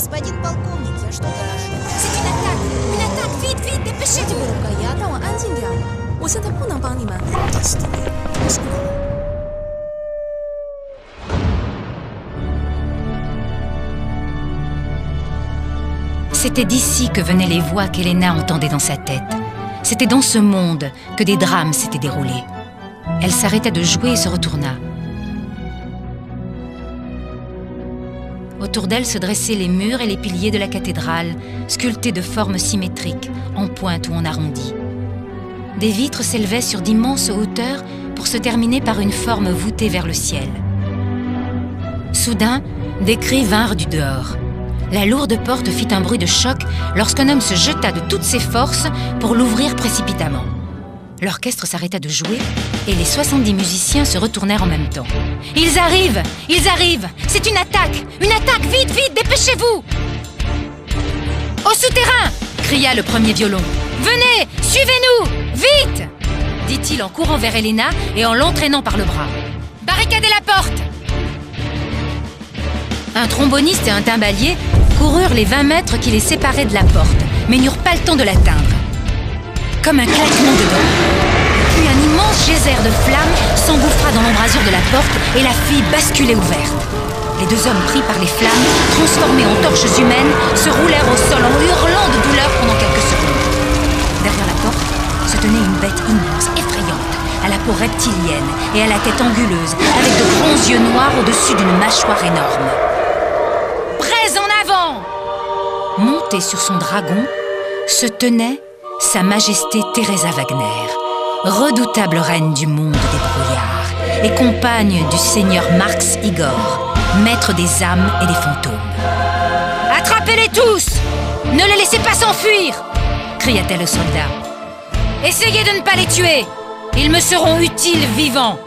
Господин полковник, я что-то нашел. C'est une attaque! Une attaque! Vite, vite, dépêchez-vous! 让我安静点，我现在不能帮你们。 C'était d'ici que venaient les voix qu'Elena entendait dans sa tête. C'était dans ce monde que des drames s'étaient déroulés. Elle s'arrêta de jouer et se retourna. Autour d'elle se dressaient les murs et les piliers de la cathédrale, sculptés de formes symétriques, en pointe ou en arrondi. Des vitres s'élevaient sur d'immenses hauteurs pour se terminer par une forme voûtée vers le ciel. Soudain, des cris vinrent du dehors. La lourde porte fit un bruit de choc lorsqu'un homme se jeta de toutes ses forces pour l'ouvrir précipitamment. L'orchestre s'arrêta de jouer et les 70 musiciens se retournèrent en même temps. « Ils arrivent! Ils arrivent! C'est une attaque! Une attaque! Vite, vite, dépêchez-vous !»« Au souterrain !» cria le premier violon. « Venez! Suivez-nous! Vite !» dit-il en courant vers Elena et en l'entraînant par le bras. « Barricadez la porte !» Un tromboniste et un timbalier coururent les 20 mètres qui les séparaient de la porte, mais n'eurent pas le temps de l'atteindre. Comme un claquement de dents. Puis un immense geyser de flammes s'engouffra dans l'embrasure de la porte et la fit basculer ouverte. Les deux hommes pris par les flammes, transformés en torches humaines, se roulèrent au sol en hurlant de douleur pendant quelques secondes. Derrière la porte se tenait une bête immense, effrayante, à la peau reptilienne et à la tête anguleuse, avec de grands yeux noirs au-dessus d'une mâchoire énorme. Prêts en avant! Montée sur son dragon, se tenait Sa Majesté Teresa Wagner, redoutable reine du monde des brouillards et compagne du seigneur Marx Igor, maître des âmes et des fantômes. « Attrapez-les tous! Ne les laissez pas s'enfuir !» cria-t-elle aux soldats. « Essayez de ne pas les tuer! Ils me seront utiles vivants !»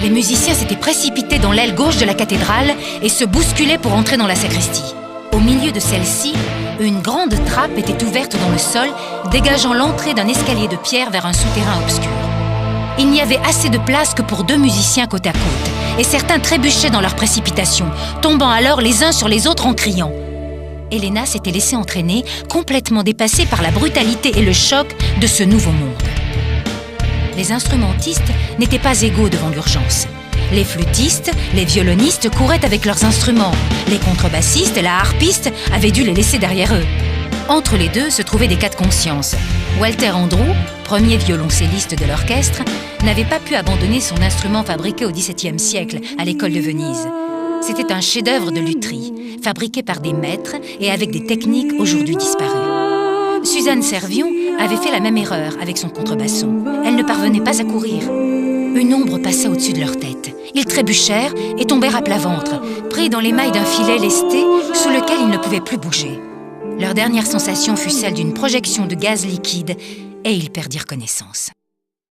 Les musiciens s'étaient précipités dans l'aile gauche de la cathédrale et se bousculaient pour entrer dans la sacristie. Au milieu de celle-ci, une grande trappe était ouverte dans le sol, dégageant l'entrée d'un escalier de pierre vers un souterrain obscur. Il n'y avait assez de place que pour 2 musiciens côte à côte, et certains trébuchaient dans leur précipitation, tombant alors les uns sur les autres en criant. Elena s'était laissée entraîner, complètement dépassée par la brutalité et le choc de ce nouveau monde. Les instrumentistes n'étaient pas égaux devant l'urgence. Les flûtistes, les violonistes couraient avec leurs instruments. Les contrebassistes et la harpiste avaient dû les laisser derrière eux. Entre les deux se trouvaient des cas de conscience. Walter Andrew, premier violoncelliste de l'orchestre, n'avait pas pu abandonner son instrument fabriqué au XVIIe siècle à l'école de Venise. C'était un chef-d'œuvre de lutherie, fabriqué par des maîtres et avec des techniques aujourd'hui disparues. Suzanne Servion avait fait la même erreur avec son contrebasson. Elle ne parvenait pas à courir. Une ombre passa au-dessus de leur tête. Ils trébuchèrent et tombèrent à plat ventre, pris dans les mailles d'un filet lesté sous lequel ils ne pouvaient plus bouger. Leur dernière sensation fut celle d'une projection de gaz liquide et ils perdirent connaissance.